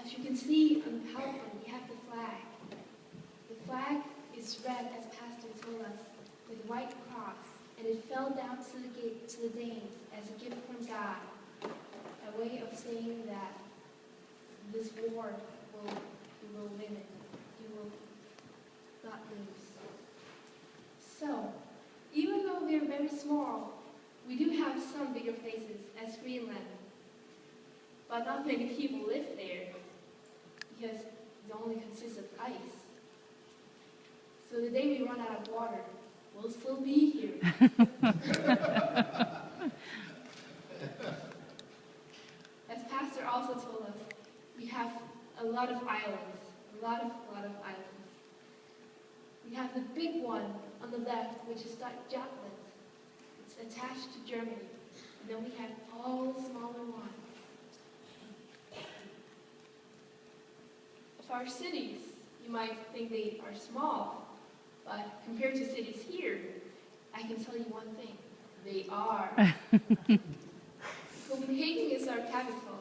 As you can see on the PowerPoint, we have the flag. The flag is red, as Pastor told us, with a white cross, and it fell down to the Danes as a gift from God, a way of saying that this war you will win it. You will not lose. So, even though we are very small, we do have some bigger places as Greenland, but not many people live there because it only consists of ice. So the day we run out of water, we'll still be here. As Pastor also told us, we have a lot of islands, a lot of islands. We have the big one on the left, which is Jutland. It's attached to Germany. And then we have all the smaller ones. Of our cities, you might think they are small, but compared to cities here, I can tell you one thing. They are. Copenhagen is our capital.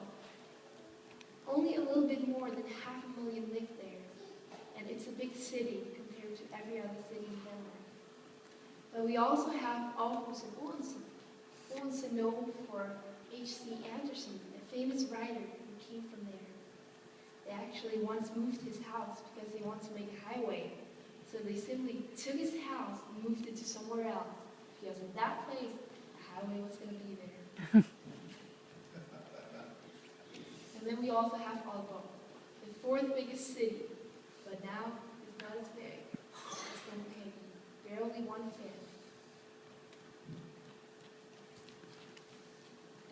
Only a little bit more than 500,000 live there. And it's a big city compared to every other city in Denmark. But we also have Aarhus and Odense. Odense known for H.C. Andersen, a famous writer who came from there. They actually once moved his house because they wanted to make a highway. So they simply took his house and moved it to somewhere else. Because in that place, the highway was going to be there. And then we also have Aalborg, the fourth biggest city. But now, it's not as big as Copenhagen, barely 1/5.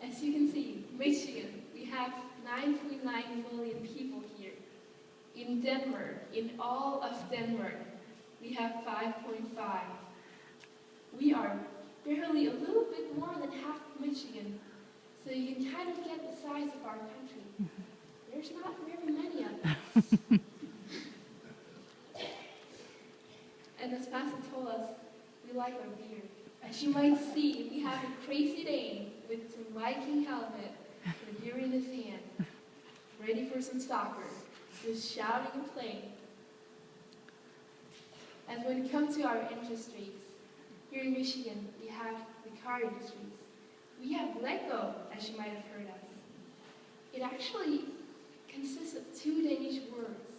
As you can see, Michigan, we have 9.9 million people here. In Denmark, in all of Denmark, we have 5.5. We are barely a little bit more than half of Michigan, so you can kind of get the size of our country. There's not very many of us. And as Pastor told us, we like our beer. As you might see, we have a crazy Dane with some Viking helmet and a beer in his hand, ready for some soccer, just shouting and playing. And when it comes to our industries, here in Michigan, we have the car industries. We have Lego, as you might have heard of. It actually consists of 2 Danish words,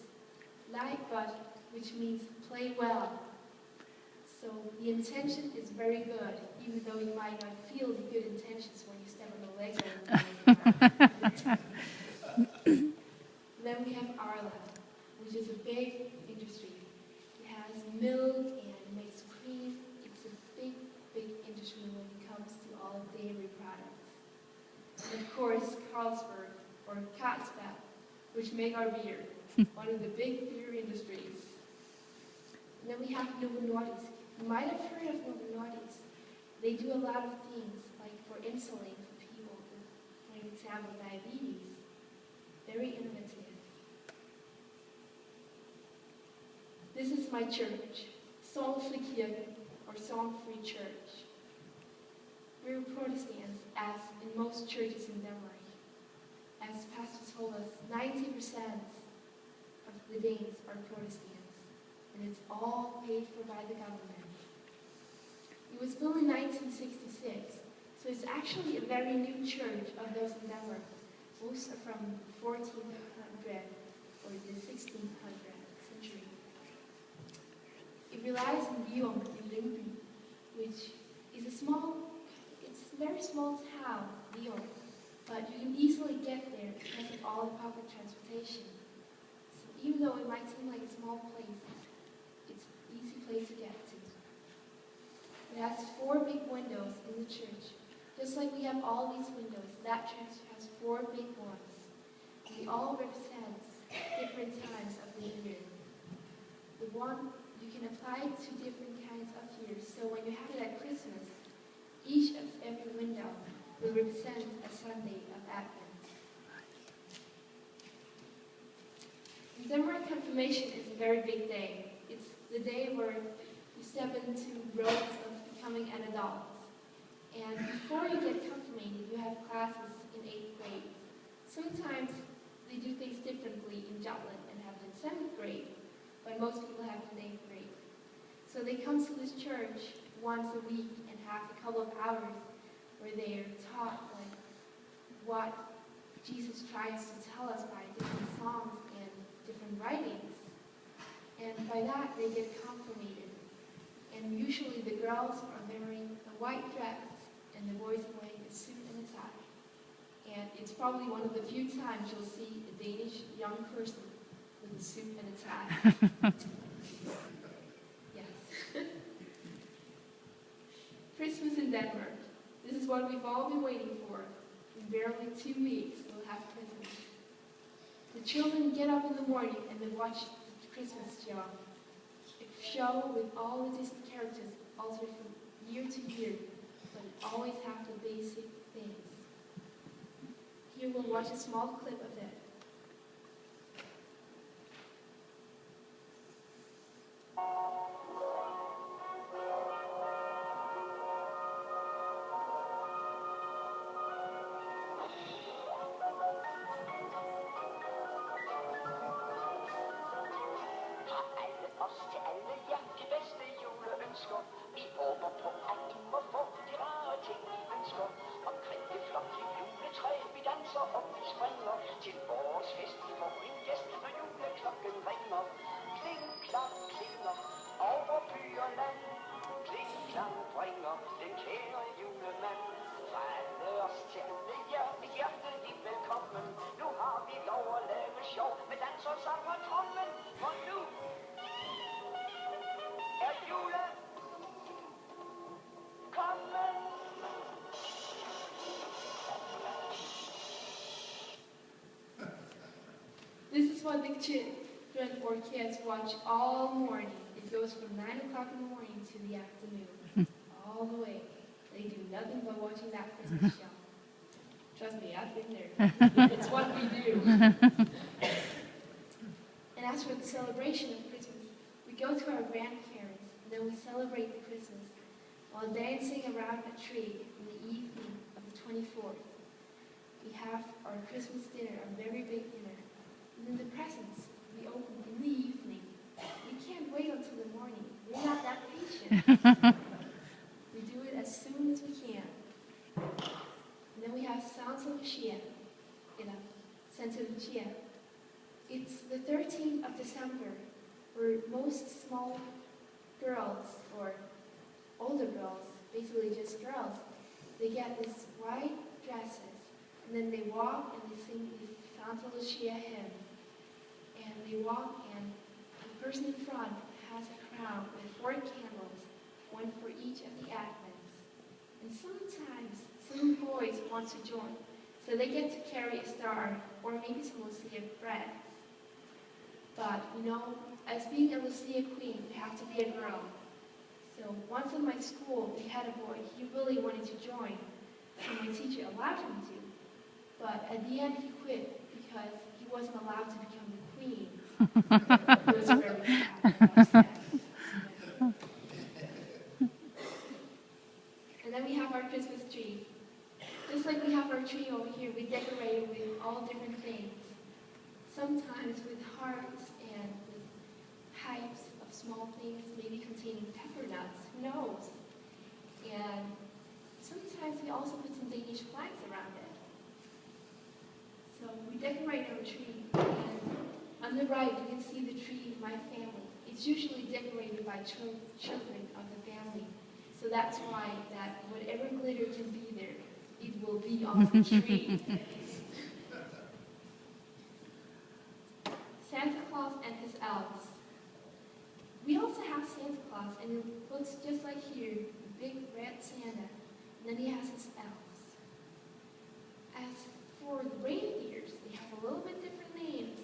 legegodt, which means play well. So the intention is very good, even though you might not feel the good intentions when you step on the Lego. Then we have Arla, which is a big industry. It has milk and it makes cream. It's a big, big industry when it comes to all dairy products. And of course, Carlsberg, or Carlsberg, which make our beer, one of the big beer industries. And then we have Novo Nordisk. You might have heard of Novo Nordisk. They do a lot of things, like for insulin for people with, for example, diabetes. Very innovative. This is my church, Sorgenfri Kirke, or Sorgenfri Church. We're Protestants, as in most churches in Denmark. As Pastor told us, 90% of the Danes are Protestants, and it's all paid for by the government. It was built in 1966, so it's actually a very new church of those in Denmark. Most are from 1400 or the 1600 century. It relies on Virum in Lyngby, which is it's a very small town, Virum, but you can easily get there because of all the public transportation. So even though it might seem like a small place, it's an easy place to get to. It has 4 big windows in the church. Just like we have all these windows, that church has 4 big ones. They all represent different times of the year. The one you can apply to different kinds of years. So when you have it at Christmas, each of every window will represent a Sunday of Advent. In Denmark, confirmation is a very big day. It's the day where you step into roads of becoming an adult. And before you get confirmed, you have classes in 8th grade. Sometimes they do things differently like most people have in 8th grade. So they come to this church once a week and have a couple of hours where they are taught like what Jesus tries to tell us by different songs and different writings. And by that they get confirmated. And usually the girls are wearing a white dress and the boys are wearing a suit and a tie. And it's probably one of the few times you'll see a Danish young person with a suit and a tie. Yes. Christmas in Denmark. This is what we've all been waiting for. In barely 2 weeks, we'll have Christmas. The children get up in the morning and they watch the Christmas show. A show with all the Disney characters altered from year to year, but it always have the basic things. Here we'll watch a small clip of it. Vi håber på, at I må få de rare ting, I ønsker. Omkring det flotte juletræ, vi danser og vi springer. Til vores fest, vi får en gæst, når juleklokken ringer. Kling, klang, klinger over by og land. Kling, klang bringer den kære julemand. Fra alle os til alle jer, et hjertelig velkommen. Nu har vi lov at lave sjov med dans og sang og trommen. For nu er julen kommet. This is what the children or kids watch all morning. It goes from 9 o'clock in the morning to the afternoon. All the way. They do nothing but watching that Christmas show. Trust me, I've been there. It's what we do. And as for the celebration of Christmas, we go to our grandparents, and then we celebrate the Christmas while dancing around a tree in the evening of the 24th. We have our Christmas dinner, a very big dinner. And then the presents we open in the evening. We can't wait until the morning. We're not that patient. We do it as soon as we can. And then we have Santa Lucia, Santa Lucia. It's the 13th of December, where most small girls, or older girls, basically just girls, they get these white dresses, and then they walk and they sing this Santa Lucia hymn. And they walk, and the person in front has a crown with 4 candles, one for each of the advents. And sometimes some boys want to join, so they get to carry a star, or maybe some Lucia bread. But, as being a Lucia queen, you have to be a girl. So once in my school, we had a boy. He really wanted to join, so my teacher allowed him to. But at the end, he quit because he wasn't allowed to become the queen. It was very sad. And then we have our Christmas tree. Just like we have our tree over here, we decorate it with all different things. Sometimes with hearts and with pipes of small things, maybe containing pepper nuts, who knows? And sometimes we also put some Danish flags around it. So we decorate our tree, and on the right you can see the tree of my family. It's usually decorated by children of the family. So that's why that whatever glitter can be there, it will be on the tree. Santa Claus and his elves. We also have Santa Claus, and it looks just like here, a big red Santa, and then he has his elves. As for the reindeers, they have a little bit different names.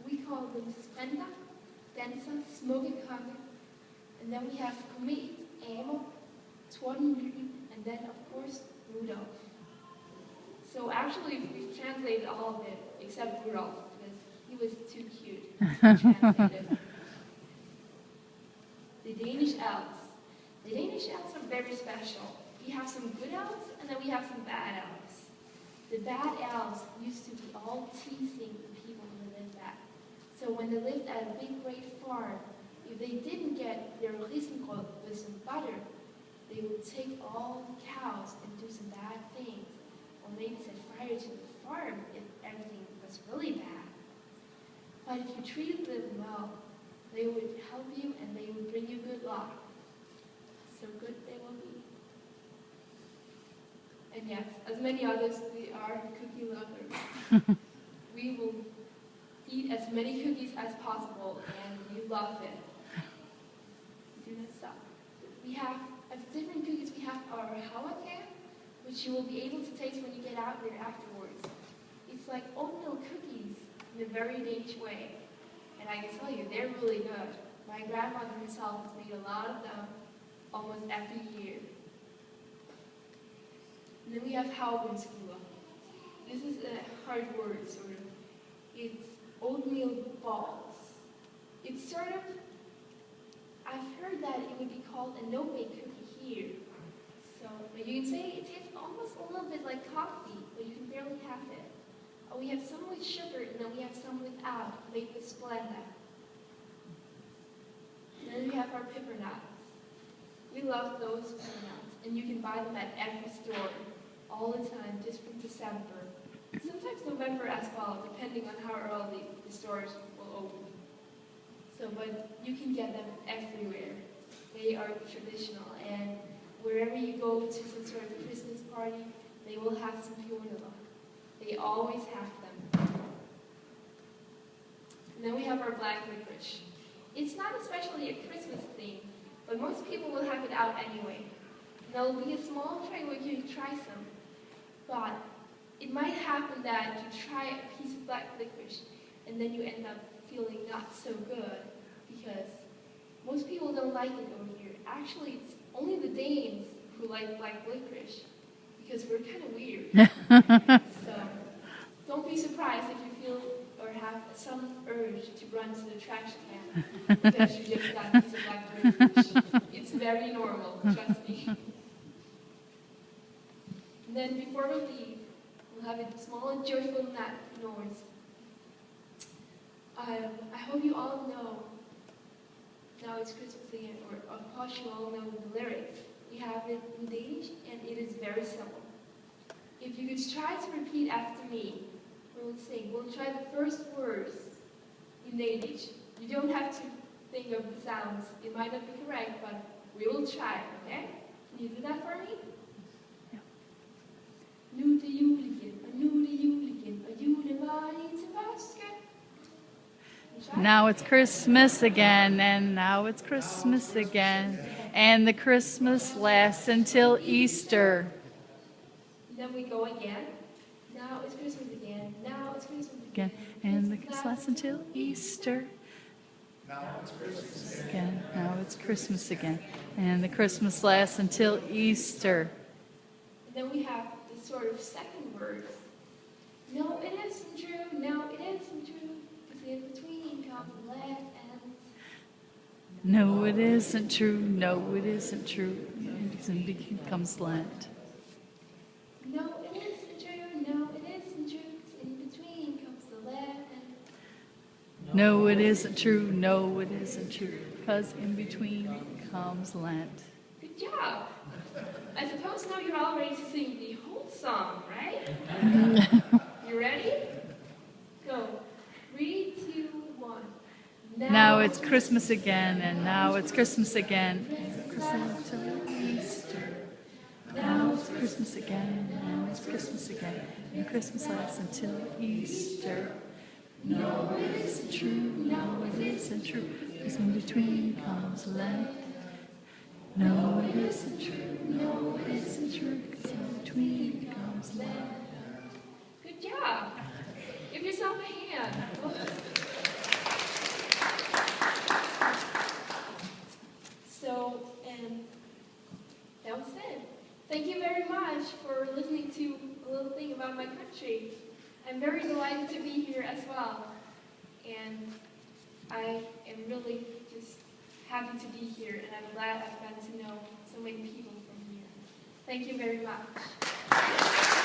We call them Spenda, Dancer, Smukkekake, and then we have Komet, Amor, Tordenlykken, and then of course Rudolph. So actually we've translated all of it except Rudolph, because he was too cute to translate it. The Danish elves. The Danish elves are very special. We have some good elves, and then we have some bad elves. The bad elves used to be all teasing the people who live back. So when they lived at a big great farm, if they didn't get their Riesenbrot with some butter, they would take all the cows and do some bad things, or maybe set fire to the farm if everything was really bad. But if you treated them well, they would help you and they would bring you good luck. So good they will be. And yes, as many others, we are cookie lovers. We will eat as many cookies as possible, and we love it. We do not stop. We have, as different cookies, we have our Hawake, which you will be able to taste when you get out there afterwards. It's like oatmeal cookies in a very Danish way. And I can tell you, they're really good. My grandmother herself has made a lot of them almost every year. And then we have Havregrynskruer. This is a hard word, sort of. It's oatmeal balls. It's sort of, I've heard that it would be called a no-bake cookie here. So you can say it tastes almost a little bit like coffee, but you can barely have it. We have some with sugar, and then we have some without, made with Splenda. And then we have our pepper nuts. We love those pepper nuts, and you can buy them at every store, all the time, just from December. Sometimes November as well, depending on how early the stores will open. So, but you can get them everywhere. They are traditional, and wherever you go to some sort of Christmas party, they will have some pjornilla. They always have them. And then we have our black licorice. It's not especially a Christmas thing, but most people will have it out anyway. And there will be a small tray where you can try some. But it might happen that you try a piece of black licorice and then you end up feeling not so good because most people don't like it over here. Actually, it's only the Danes who like black licorice because we're kind of weird. So don't be surprised if you feel or have some urge to run to the trash can because you just got a piece of black licorice. It's very normal, trust me. And then before we leave, we'll have a small and joyful noise. I hope you all know Now It's Christmas Again, or of course you all know the lyrics. We have it in Danish, and it is very simple. If you could try to repeat after me, we'll sing. We'll try the first words in Danish. You don't have to think of the sounds. It might not be correct, but we will try, okay? Can you do that for me? Nu det jul igen, og nu det jul igen, og julen var lige til påske. Now it's Christmas again, and now it's Christmas again, and the Christmas lasts until Easter. Then we go again. Now it's Christmas again. Now it's Christmas Again, and the Christmas lasts until Easter. Now it's Christmas Again, now it's Christmas again, and the Christmas lasts until Easter. And then we have the sort of second verse. No, it isn't true. No, it isn't true. Because in between comes let and. No, it isn't true. No, it isn't true. And it comes Lent. No, it isn't true. No, it isn't true. Because in between comes the let and. No, it isn't true. No, it isn't true. Because in between comes Lent. Good job. I suppose now you're all ready to sing the whole song, right? You ready? Go. 3, 2, 1. Now it's Christmas again, and now it's Christmas again. Christmas till Easter. Now it's Christmas again, and now it's Christmas again. And Christmas lasts until Easter. No, it isn't true. No, it isn't true. Because in between comes Lent. No, it isn't true. No, it isn't true. Because in between comes Lent. Good job. Give yourself a hand. So, and that was it. Thank you very much for listening to a little thing about my country. I'm very delighted to be here as well. And I am really just happy to be here, and I'm glad I've gotten to know so many people from here. Thank you very much.